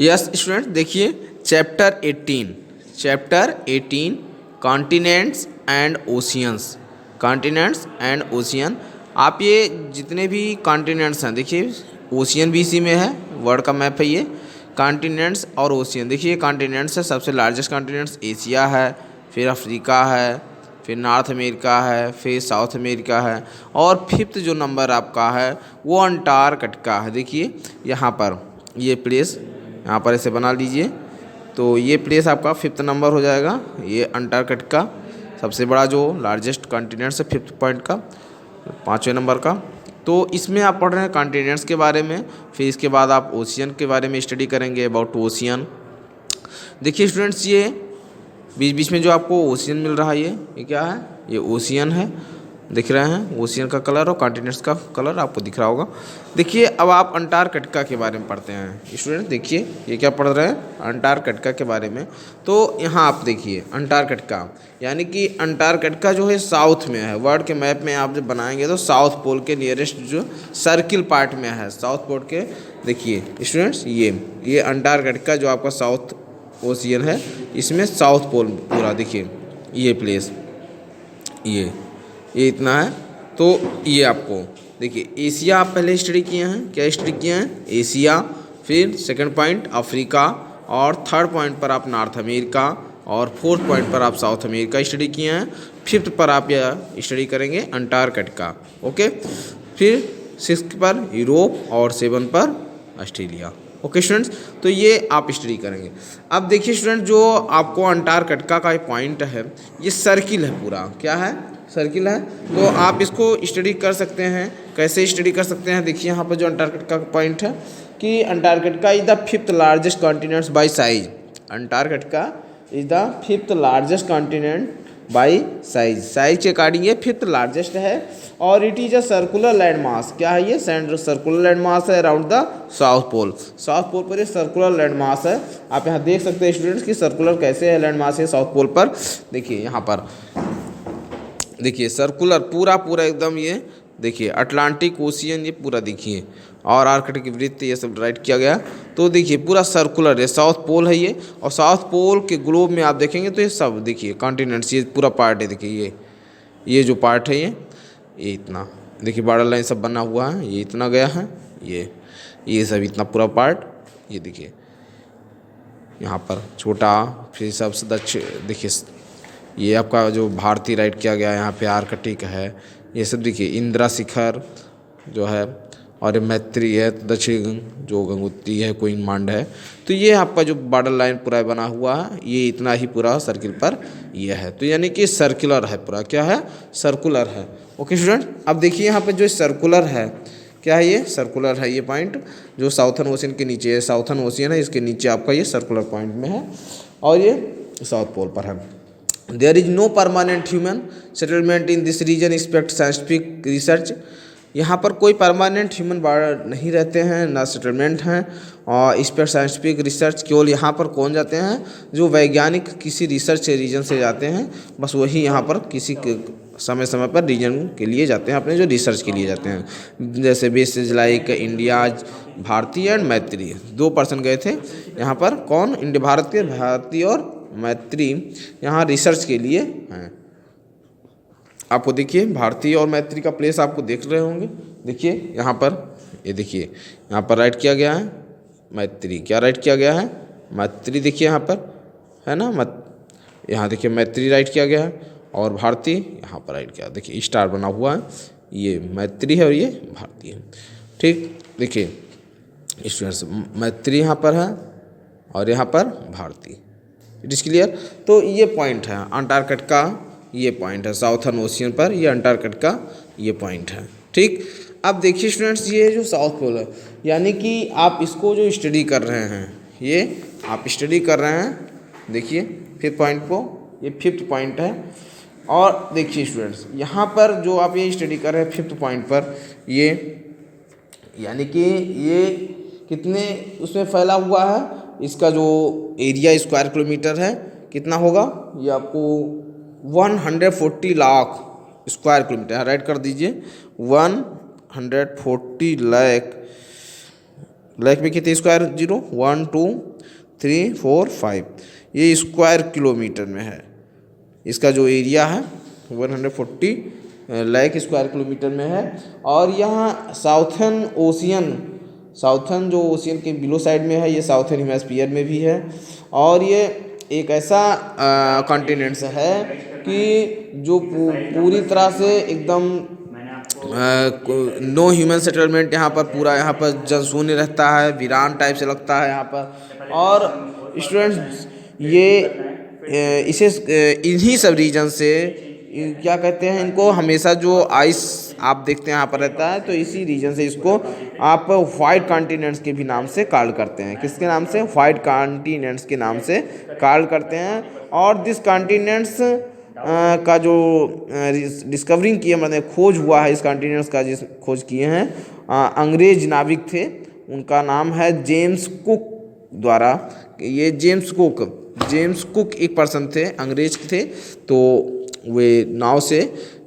Yes student, देखिए chapter 18 continents and oceans. Continents and ocean, आप ये जितने भी कॉन्टिनेंट्स हैं, देखिए ओशियन भी इसी में है, वर्ल्ड का मैप है ये। कॉन्टिनेंट्स और ओशियन, देखिए कॉन्टिनेंट्स है, सबसे लार्जेस्ट कॉन्टिनेंट्स एशिया है, फिर अफ्रीका है, फिर नॉर्थ अमेरिका है, फिर साउथ अमेरिका है, और फिफ्थ जो नंबर आपका है वो अंटार्कटिका है। देखिए यहाँ पर ये प्लेस, यहाँ पर इसे बना लीजिए, तो ये प्लेस आपका फिफ्थ नंबर हो जाएगा। ये अंटार्कटिका सबसे बड़ा जो लार्जेस्ट कॉन्टिनेंट्स है, फिफ्थ पॉइंट का, पाँचवें नंबर का। तो इसमें आप पढ़ रहे हैं कॉन्टिनेंट्स के बारे में, फिर इसके बाद आप ओशियन के बारे में स्टडी करेंगे, अबाउट ओशियन। देखिए स्टूडेंट्स, ये बीच बीच में जो आपको ओशियन मिल रहा है, ये क्या है, ये ओशियन है, दिख रहे हैं ओशियन का कलर, और कॉन्टिनेंट्स का कलर आपको दिख रहा होगा। देखिए अब आप अंटार्कटिका के बारे में पढ़ते हैं स्टूडेंट। देखिए ये क्या पढ़ रहे हैं, अंटार्कटिका के बारे में। तो यहाँ आप देखिए अंटार्कटिका, यानी कि अंटार्कटिका जो है साउथ में है। वर्ल्ड के मैप में आप जब बनाएंगे तो साउथ पोल के नियरेस्ट जो सर्किल पार्ट में है, साउथ पोल के। देखिए स्टूडेंट्स, ये अंटार्कटिका जो आपका साउथ ओशियन है, इसमें साउथ पोल पूरा, देखिए ये प्लेस, ये इतना है। तो ये आपको देखिए एशिया आप पहले स्टडी किए हैं, क्या स्टडी किए हैं, एशिया, फिर सेकंड पॉइंट अफ्रीका, और थर्ड पॉइंट पर आप नॉर्थ अमेरिका, और फोर्थ पॉइंट पर आप साउथ अमेरिका स्टडी किए हैं। फिफ्थ पर आप यह स्टडी करेंगे अंटार्कटिका, ओके। फिर सिक्स्थ पर यूरोप, और सेवन पर ऑस्ट्रेलिया, ओके स्टूडेंट्स। तो ये आप स्टडी करेंगे। अब देखिए स्टूडेंट, जो आपको अंटार्कटिका का पॉइंट है, ये सर्किल है पूरा, क्या है, सर्किल है। तो आप इसको स्टडी कर सकते हैं। कैसे स्टडी कर सकते हैं, देखिए यहाँ पर जो अंटार्कटिका का पॉइंट है कि Antarctica is the fifth largest continent by size. Antarctica is the fifth largest continent by size के अकॉर्डिंग ये फिफ्थ लार्जेस्ट है। और it is a circular land mass, क्या है ये, सर्कुलर लैंड मास है around the South Pole. South Pole पर ये सर्कुलर लैंड मास है। आप यहाँ देख सकते हैं स्टूडेंट्स कि सर्कुलर कैसे है लैंड मास है साउथ पोल पर। देखिए यहाँ पर, देखिए सर्कुलर पूरा एकदम, ये देखिए अटलांटिक ओशियन, ये पूरा देखिए, और आर्कटिक वृत्त, ये सब राइट किया गया। तो देखिए पूरा सर्कुलर है, साउथ पोल है ये। और साउथ पोल के ग्लोब में आप देखेंगे तो ये सब देखिए कॉन्टिनेंट्स, ये पूरा पार्ट है। देखिए ये जो पार्ट है, ये इतना देखिए बॉर्डर लाइन सब बना हुआ है, ये इतना गया है, ये सब इतना पूरा पार्ट, ये देखिए यहाँ पर छोटा, फिर सबसे दक्षिण देखिए, ये आपका जो भारतीय राइट किया गया है, यहाँ पे आर्कटिक है, ये सब देखिए इंदिरा शिखर जो है, और मैत्री है, दक्षिण जो गंगोत्री है, क्वीन मांड है। तो ये आपका जो बॉर्डर लाइन पूरा बना हुआ है, ये इतना ही पूरा सर्किल पर ये है। तो यानी कि सर्कुलर है पूरा, क्या है, सर्कुलर है, ओके स्टूडेंट। अब देखिए यहाँ पे जो सर्कुलर है, क्या है, ये सर्कुलर है। ये पॉइंट जो साउथर्न ओशियन के नीचे है, साउथर्न ओशियन है, इसके नीचे आपका ये सर्कुलर पॉइंट में है, और ये साउथ पोल पर है। There is no permanent human settlement in this region expect scientific research. यहाँ पर कोई परमानेंट ह्यूमन नहीं रहते हैं, ना सेटलमेंट हैं, और इस पर साइंटिफिक रिसर्च केवल यहाँ पर कौन जाते हैं, जो वैज्ञानिक किसी रिसर्च रीजन से जाते हैं, बस वही यहाँ पर किसी समय समय पर रीजन के लिए जाते हैं, अपने जो रिसर्च के लिए जाते हैं। जैसे बेसिस लाइक इंडिया, भारतीय एंड मैत्री, 2 पर्सन गए थे यहाँ पर, कौन, इंडिया, भारतीय और मैत्री यहाँ रिसर्च के लिए हैं। आपको देखिए भारतीय और मैत्री का प्लेस आपको देख रहे होंगे। देखिए यहाँ पर, ये देखिए यहाँ पर राइट किया गया है मैत्री, क्या राइट किया गया है, मैत्री, देखिए यहाँ पर है ना, यहाँ देखिए मैत्री राइट किया गया है, और भारतीय यहाँ पर राइट किया, देखिए स्टार बना हुआ है, ये मैत्री है और ये भारतीय है, ठीक। देखिए स्टूडेंट्स, मैत्री यहाँ पर है और यहाँ पर भारतीय, इट इज़ क्लियर। तो ये पॉइंट है अंटार्कटिका, ये पॉइंट है साउथर्न ओशियन पर, ये अंटार्कटिका ये पॉइंट है, ठीक। अब देखिए स्टूडेंट्स, ये जो साउथ पोल है, यानी कि आप इसको जो स्टडी कर रहे हैं, ये आप स्टडी कर रहे हैं, देखिए फिफ्थ पॉइंट को, ये फिफ्थ पॉइंट है। और देखिए स्टूडेंट्स, यहाँ पर जो आप ये स्टडी कर रहे हैं फिफ्थ पॉइंट पर, ये यानी कि ये कितने उसमें फैला हुआ है, इसका जो एरिया स्क्वायर किलोमीटर है कितना होगा, ये आपको 140 लाख स्क्वायर किलोमीटर, राइट कर दीजिए, 140 लाख लेक में कितने स्क्वायर 0 1 2 3 4 5, ये स्क्वायर किलोमीटर में है। इसका जो एरिया है 140 लाख स्क्वायर किलोमीटर में है। और यहाँ साउथर्न जो ओशियन के बिलो साइड में है, ये साउथर्न हेमिस्फीयर में भी है। और ये एक ऐसा कॉन्टिनेंट्स है कि जो पूरी तरह से एकदम नो ह्यूमन सेटलमेंट, यहाँ पर पूरा यहाँ पर जनशून्य रहता है, वीरान टाइप से लगता है यहाँ पर। और स्टूडेंट्स ये इसे इन्हीं सब रीजन से क्या कहते हैं, इनको हमेशा जो आइस आप देखते हैं यहाँ पर रहता है, तो इसी रीजन से इसको आप वाइट कॉन्टिनेंट्स के भी नाम से कॉल करते हैं। किसके नाम से? वाइट कॉन्टिनेंट्स के नाम से कॉल करते हैं। और दिस कॉन्टिनेंट्स का जो डिस्कवरिंग किया, मतलब खोज हुआ है इस कॉन्टिनेंट्स का, जिस खोज किए हैं अंग्रेज नाविक थे, उनका नाम है जेम्स कुक द्वारा। ये जेम्स कुक एक पर्सन थे, अंग्रेज थे। तो वे नाव से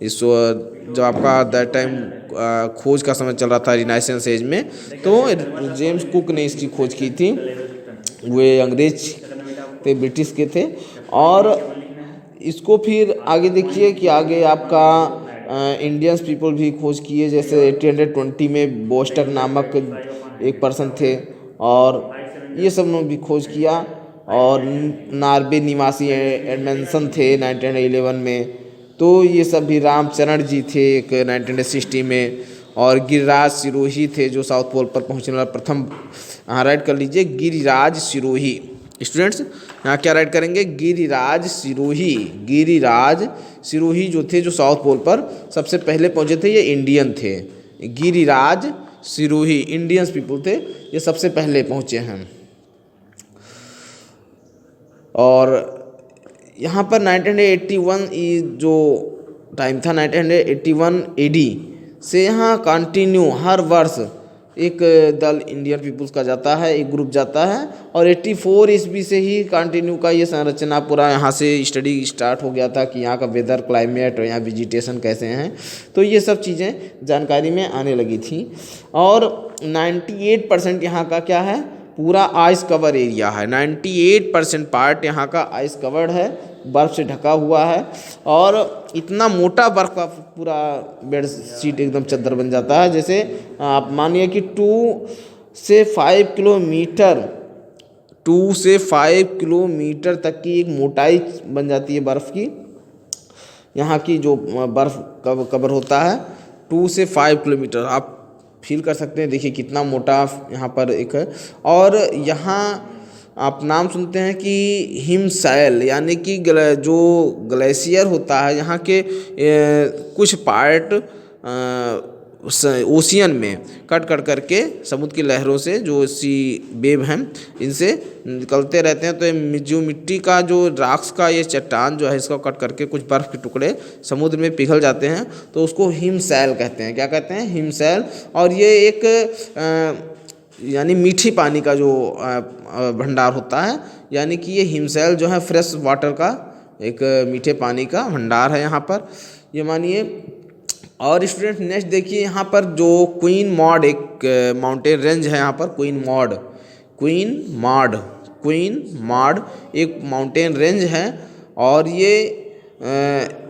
इस जब आपका दैट टाइम खोज का समय चल रहा था रिनाइसेंस एज में, तो जेम्स कुक ने इसकी खोज की थी। वे अंग्रेज थे, ब्रिटिश के थे। और इसको फिर आगे देखिए कि आगे आपका इंडियंस पीपल भी खोज किए, जैसे 1820 में बोस्टर नामक एक पर्सन थे, और ये सब ने भी खोज किया। और नॉर्वे निवासी एडमंसन थे 1911 में। तो ये सब भी रामचरण जी थे एक 1960 में। और गिरिराज सिरोही थे जो साउथ पोल पर पहुंचने वाला प्रथम, यहाँ राइट कर लीजिए गिरिराज सिरोही। स्टूडेंट्स यहाँ क्या राइट करेंगे? गिरिराज सिरोही जो थे, जो साउथ पोल पर सबसे पहले पहुंचे थे, ये इंडियन थे। गिरिराज सिरोही इंडियंस पीपल थे, ये सबसे पहले पहुंचे हैं। और यहाँ पर 1981 जो टाइम था, 1981 AD से यहाँ कंटिन्यू हर वर्ष एक दल इंडियन पीपल्स का जाता है, एक ग्रुप जाता है। और 84 ईस्वी से ही कंटिन्यू का ये संरचना पूरा यहाँ से स्टडी स्टार्ट हो गया था कि यहाँ का वेदर, क्लाइमेट और यहाँ वेजिटेशन कैसे हैं। तो ये सब चीज़ें जानकारी में आने लगी थी। और 98% यहाँ का क्या है? पूरा आइस कवर एरिया है। 98% पार्ट यहाँ का आइस कवर्ड है, बर्फ़ से ढका हुआ है। और इतना मोटा बर्फ़ का पूरा बेड शीट एकदम चद्दर बन जाता है। जैसे आप मानिए कि 2 से 5 किलोमीटर तक की एक मोटाई बन जाती है बर्फ़ की। यहाँ की जो बर्फ़ कवर होता है 2 से 5 किलोमीटर, आप फील कर सकते हैं। देखिए कितना मोटा यहाँ पर एक है। और यहाँ आप नाम सुनते हैं कि हिमशैल, यानी कि जो ग्लेशियर होता है, यहाँ के कुछ पार्ट ओशियन में कट करके समुद्र की लहरों से, जो सी वेव हैं, इनसे निकलते रहते हैं। तो जो मिट्टी का जो रॉक्स का ये चट्टान जो है, इसको कट करके कुछ बर्फ़ के टुकड़े समुद्र में पिघल जाते हैं, तो उसको हिमशैल कहते हैं। क्या कहते हैं? हिमशैल। और ये एक यानी मीठी पानी का जो भंडार होता है, यानी कि ये हिमशैल जो है फ्रेश वाटर का एक मीठे पानी का भंडार है यहाँ पर, ये मानिए। और स्टूडेंट नेक्स्ट देखिए, यहाँ पर जो क्वीन मॉड एक माउंटेन रेंज है, यहाँ पर क्वीन मॉड एक माउंटेन रेंज है। और ये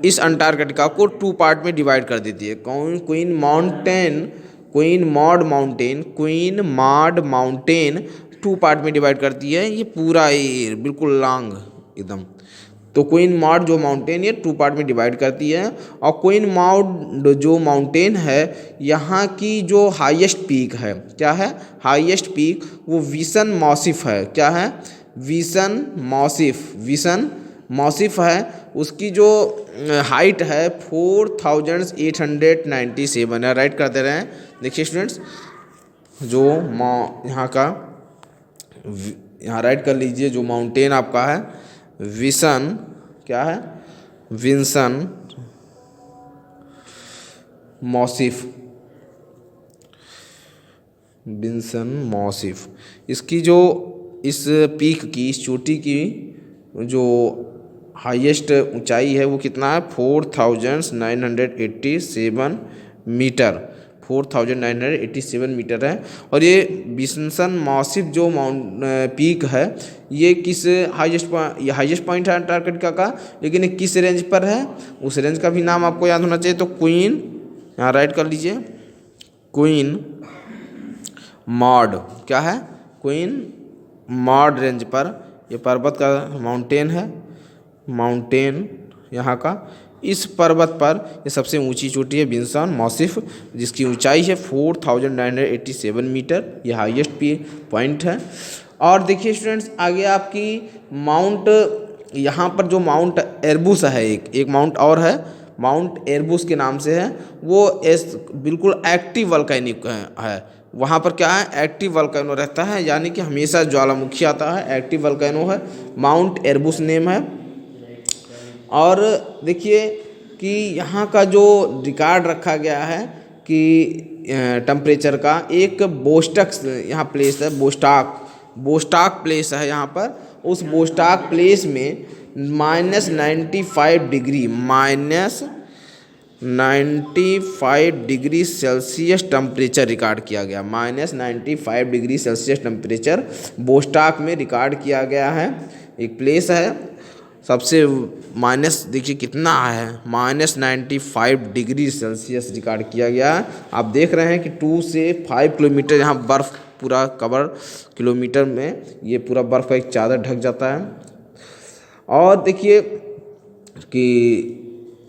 इस अंटार्कटिका को 2 पार्ट में डिवाइड कर देती है। क्वीन मॉड माउंटेन 2 पार्ट में डिवाइड करती है। ये पूरा ये बिल्कुल लॉन्ग एकदम। तो क्वीन मॉड जो माउंटेन ये 2 पार्ट में डिवाइड करती है। और क्वीन मॉड जो माउंटेन है, यहाँ की जो हाईएस्ट पीक है, क्या है? हाईएस्ट पीक वो विसन मॉसिफ है। क्या है? विसन मॉसिफ है। उसकी जो हाइट है 4897 है। राइट कर दे रहे हैं। देखिए स्टूडेंट्स, जो यहाँ का यहाँ राइट कर लीजिए, जो माउंटेन आपका है विसन, क्या है? विंसन मॉसिफ। इसकी जो इस पीक की, इस चोटी की जो हाईएस्ट ऊंचाई है वो कितना है? 4987 मीटर। 4987 मीटर है। और ये विंसन मासिव जो पीक है ये किस हाईएस्ट पॉइंट है अंटार्कटिका का, लेकिन ये किस रेंज पर है, उस रेंज का भी नाम आपको याद होना चाहिए। तो क्वीन, यहाँ राइट कर लीजिए, क्वीन मॉड, क्या है, क्वीन मॉड रेंज पर ये पर्वत का माउंटेन है, माउंटेन यहाँ का। इस पर्वत पर ये सबसे ऊंची चोटी है विंसन मासिफ, जिसकी ऊंचाई है 4987 मीटर, ये हाईएस्ट पॉइंट है। और देखिए स्टूडेंट्स, आगे आपकी माउंट, यहाँ पर जो माउंट एरबुस है, एक माउंट और है, माउंट एरबुस के नाम से है, वो बिल्कुल एक्टिव वल्केनिक है। वहाँ पर क्या है, एक्टिव वल्केनो रहता है, यानी कि हमेशा ज्वालामुखी आता है, एक्टिव वल्केनो है, माउंट एरबुस नेम है। और देखिए कि यहाँ का जो रिकॉर्ड रखा गया है कि टेम्परेचर का, एक बोस्टक यहाँ प्लेस है, बोस्टाक प्लेस है यहाँ पर। उस बोस्टाक प्लेस में -95 degree, -95 degree Celsius temperature record किया गया। -95 डिग्री सेल्सियस टेम्परेचर बोस्टाक में रिकॉर्ड किया गया है। एक प्लेस है, सबसे माइनस देखिए कितना है, -95 डिग्री सेल्सियस रिकॉर्ड किया गया है। आप देख रहे हैं कि 2 से 5 किलोमीटर यहाँ बर्फ़ पूरा कवर, किलोमीटर में ये पूरा बर्फ़ का एक चादर ढक जाता है। और देखिए कि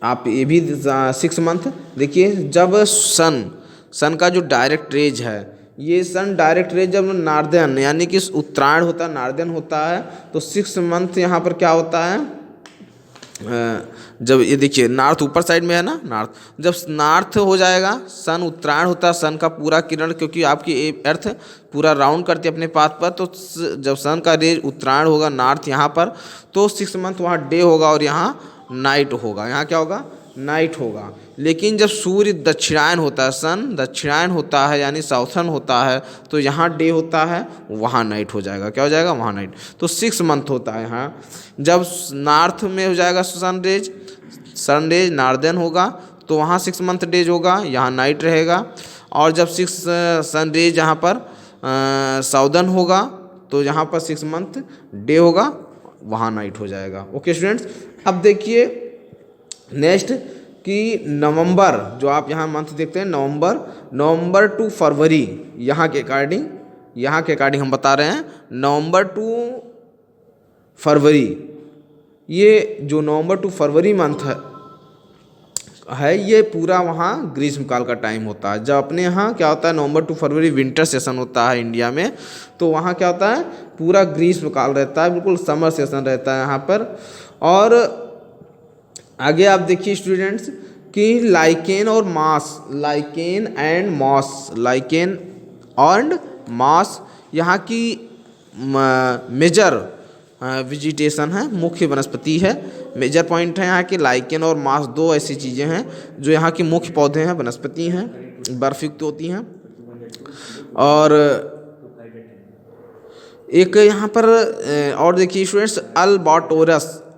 आप ये भी 6 मंथ देखिए, जब सन का जो डायरेक्ट रेज है, ये सन डायरेक्ट रेज जब नार्दर्न यानी कि उत्तरायण होता है, नार्दर्न होता है, तो 6 मंथ यहाँ पर क्या होता है, जब ये देखिए नॉर्थ ऊपर साइड में है ना, नॉर्थ, जब नॉर्थ हो जाएगा, सन उत्तरायण होता है, सन का पूरा किरण, क्योंकि आपकी अर्थ पूरा राउंड करती है अपने पाथ पर, तो जब सन का रेज उत्तरायण होगा नॉर्थ यहाँ पर, तो 6 मंथ वहाँ डे होगा और यहाँ नाइट होगा, यहाँ क्या होगा, नाइट होगा। लेकिन जब सूर्य दक्षिणायन होता है, सन दक्षिणायन होता है यानी साउथर्न होता है, तो यहाँ डे होता है, वहाँ नाइट हो जाएगा, क्या हो जाएगा, वहाँ नाइट। तो 6 मंथ होता है यहाँ। जब नॉर्थ में हो जाएगा सन रेज नार्दर्न होगा, तो वहाँ 6 मंथ डेज होगा, यहाँ नाइट रहेगा। और जब 6 सन रेज यहाँ पर साउदर्न होगा, तो यहाँ पर 6 मंथ डे होगा, वहाँ नाइट हो जाएगा। ओके स्टूडेंट्स, अब देखिए नेक्स्ट कि नवंबर, जो आप यहाँ मंथ देखते हैं, नवंबर टू फरवरी, यहाँ के अकॉर्डिंग हम बता रहे हैं, नवंबर टू फरवरी, ये जो नवंबर टू फरवरी मंथ है ये पूरा वहाँ ग्रीष्मकाल का टाइम होता है। जब अपने यहाँ क्या होता है, नवंबर टू फरवरी विंटर सेशन होता है इंडिया में, तो वहाँ क्या होता है, पूरा ग्रीष्मकाल रहता है, बिल्कुल समर सेशन रहता है यहाँ पर। और आगे आप देखिए स्टूडेंट्स कि लाइकेन एंड मॉस यहाँ की मेजर वेजिटेशन है, मुख्य वनस्पति है, मेजर पॉइंट है यहाँ के। लाइकेन और मॉस 2 ऐसी चीज़ें हैं जो यहाँ के मुख्य पौधे हैं, वनस्पति हैं, बर्फयुक्त होती हैं। और एक यहाँ पर और देखिए स्टूडेंट्स,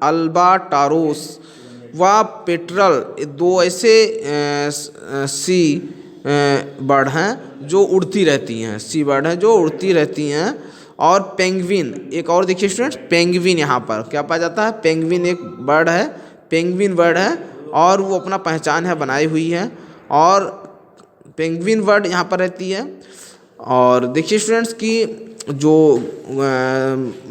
अल्बाटारोस व पेट्रल, 2 ऐसे सी बर्ड हैं जो उड़ती रहती हैं, और पेंगुइन, एक और देखिए स्टूडेंट्स, पेंगुइन यहाँ पर क्या पाया जाता है, पेंगुइन एक बर्ड है, पेंगुइन बर्ड है, और वो अपना पहचान है बनाई हुई है, और पेंगुइन बर्ड यहाँ पर रहती है। और देखिए स्टूडेंट्स कि जो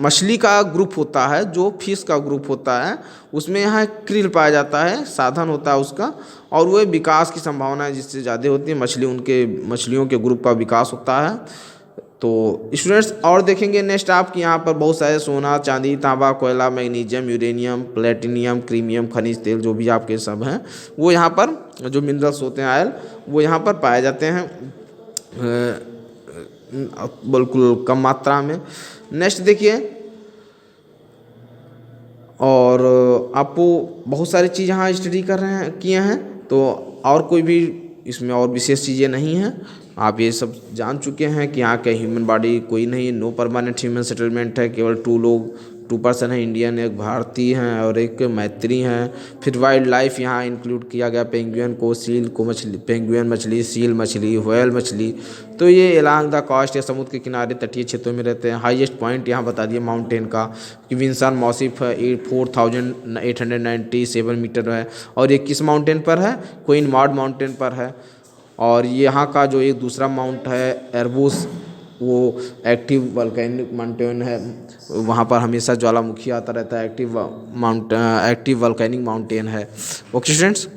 मछली का ग्रुप होता है, जो फिश का ग्रुप होता है, उसमें यहाँ क्रिल पाया जाता है, साधन होता है उसका, और वो विकास की संभावना है जिससे ज़्यादा होती है, मछलियों के ग्रुप का विकास होता है। तो स्टूडेंट्स और देखेंगे नेक्स्ट आपके यहाँ पर बहुत सारे सोना, चांदी, तांबा, कोयला, मैग्नीशियम, यूरेनियम, प्लेटिनियम, क्रीमियम, खनिज तेल, जो भी आपके सब हैं, वो यहाँ पर जो मिनरल्स होते हैं, आयल, वो यहाँ पर पाए जाते हैं बिल्कुल कम मात्रा में। नेक्स्ट देखिए, और आपको बहुत सारी चीज़ यहाँ स्टडी किए हैं, तो और कोई भी इसमें और विशेष चीज़ें नहीं हैं, आप ये सब जान चुके हैं कि यहाँ के ह्यूमन बॉडी कोई नहीं, नो परमानेंट ह्यूमन सेटलमेंट है, केवल 2% है इंडियन, एक भारतीय हैं और एक मैत्री हैं। फिर वाइल्ड लाइफ यहाँ इंक्लूड किया गया, पेंगुइन को, सील को मछली, पेंगुइन मछली, सील मछली, व्हेल मछली। तो ये एलांग द कोस्ट या समुद्र के किनारे तटीय क्षेत्रों में रहते हैं। हाईएस्ट पॉइंट यहाँ बता दिए माउंटेन का कि विंसन मॉसिफ है 4897 मीटर है, और ये किस माउंटेन पर है, क्वीन मॉड माउंटेन पर है। और यहाँ का जो एक दूसरा माउंट है एरबुस, वो एक्टिव वल्केनिक माउंटेन है, वहाँ पर हमेशा ज्वालामुखी आता रहता है, एक्टिव वल्केनिक माउंटेन है। Okay students.